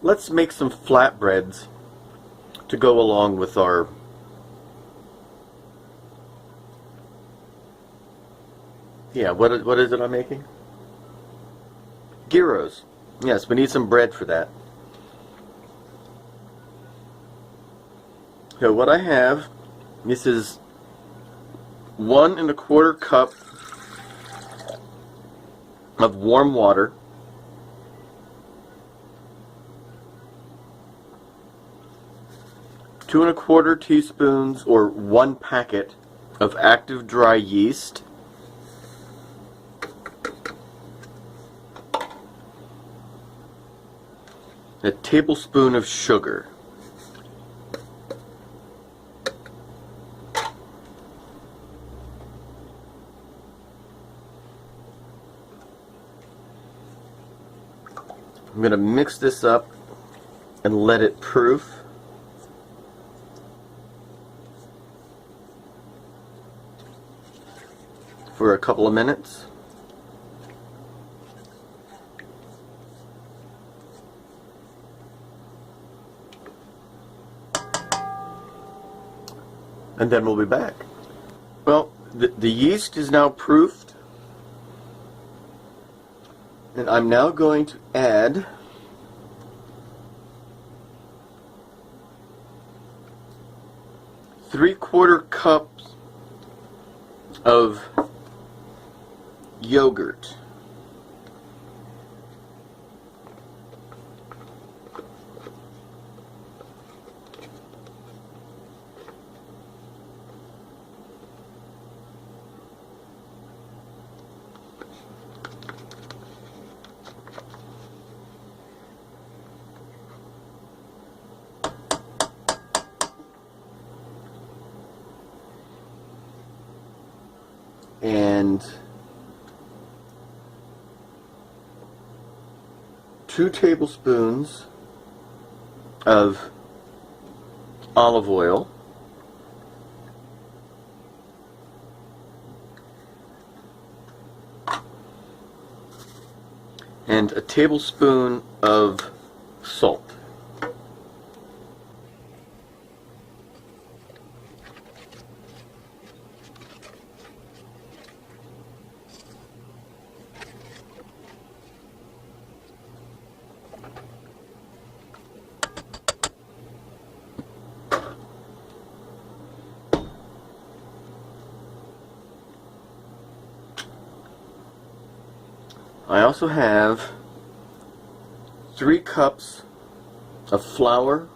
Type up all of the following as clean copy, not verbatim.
let's make some flatbreads to go along with our what is it I'm making? Gyros. Yes, we need some bread for that. So what I have, this is 1 1/4 cup of warm water, 2 1/4 teaspoons or 1 packet of active dry yeast, a tablespoon of sugar, I'm going to mix this up and let it proof. For a couple of minutes. And then we'll be back. Well, the yeast is now proofed. And I'm now going to add three-quarter cups of yogurt. And 2 tablespoons of olive oil, and a tablespoon of salt. I also have 3 cups of flour,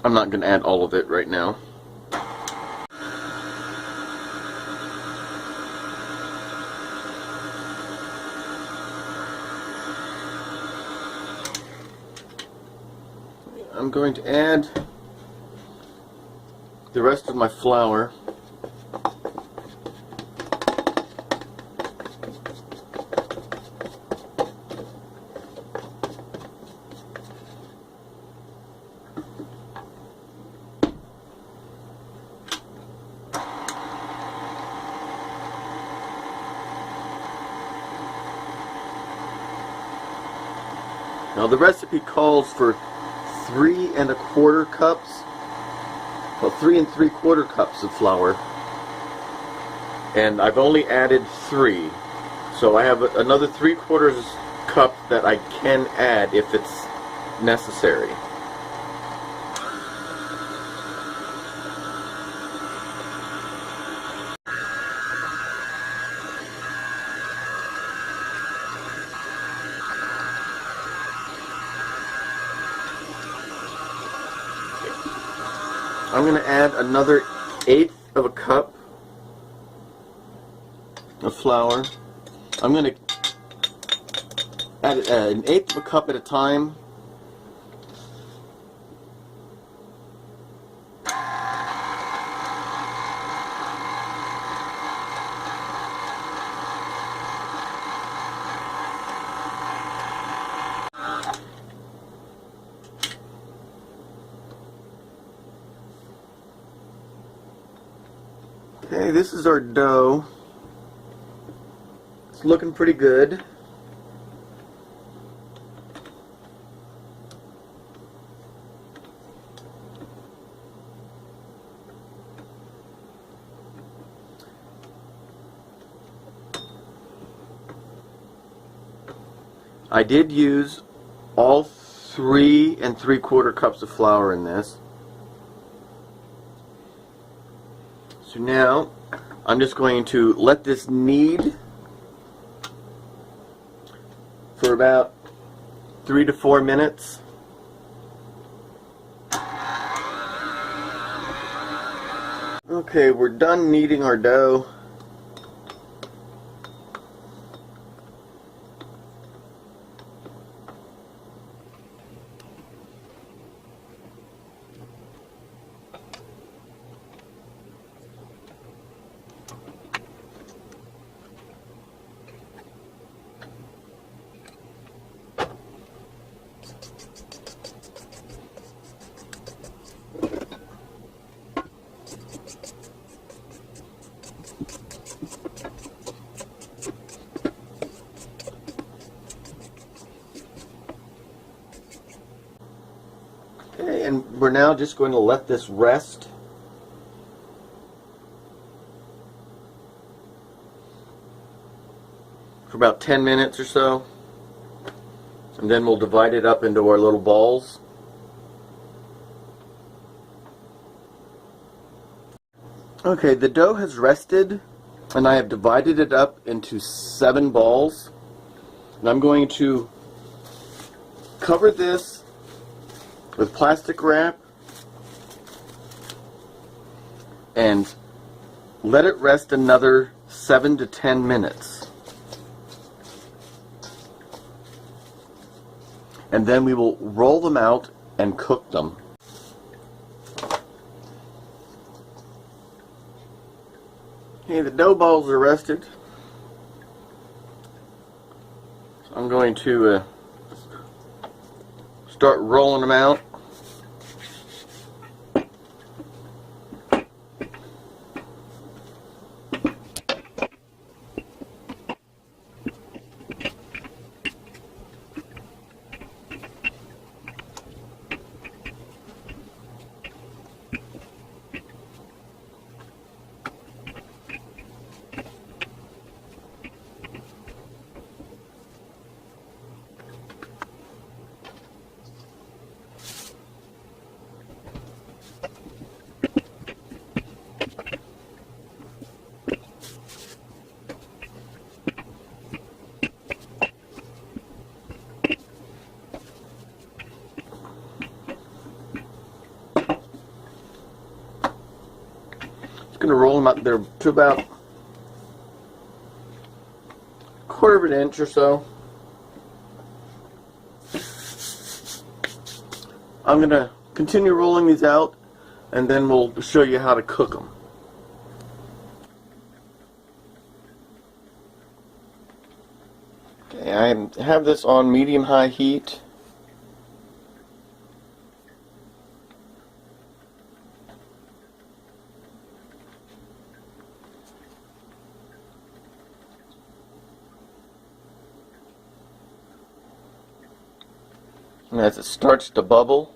I'm not going to add all of it right now. I'm going to add the rest of my flour. Now the recipe calls for 3 1/4 cups, well 3 3/4 cups of flour, and I've only added 3, so I have another 3/4 cup that I can add if it's necessary. I'm going to add another 1/8 of a cup of flour. I'm going to add 1/8 of a cup at a time. Okay, this is our dough. It's looking pretty good. I did use all 3 3/4 cups of flour in this. So now I'm just going to let this knead for about 3 to 4 minutes. Okay, we're done kneading our dough. Okay, and we're now just going to let this rest for about 10 minutes or so, and then we'll divide it up into our little balls. Okay, the dough has rested, and I have divided it up into 7 balls, and I'm going to cover this with plastic wrap and let it rest another 7 to 10 minutes. And then we will roll them out and cook them. Okay, the dough balls are rested. So I'm going to start rolling them out. Going to roll them up there to about 1/4 inch or so. I'm going to continue rolling these out, and then we'll show you how to cook them. Okay, I have this on medium-high heat. And as it starts to bubble,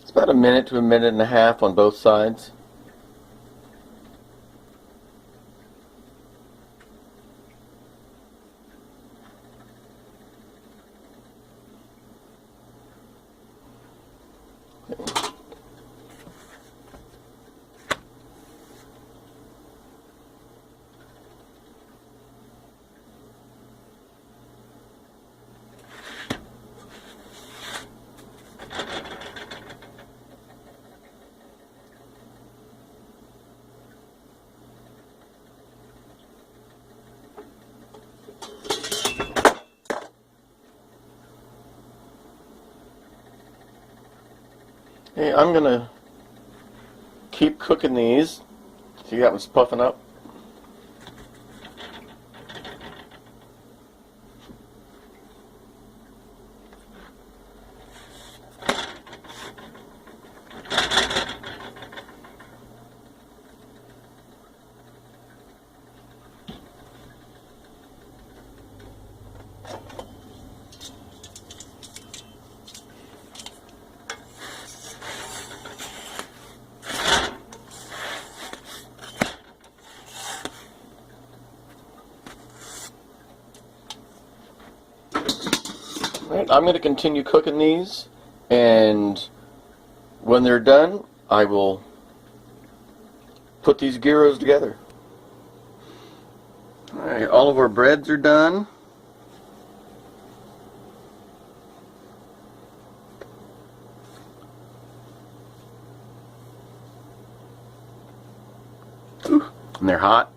it's about 1 minute to 1.5 minutes on both sides. Okay, I'm gonna keep cooking these. See that one's puffing up? Right, I'm going to continue cooking these, and when they're done, I will put these gyros together. Alright, all of our breads are done. Ooh, and they're hot.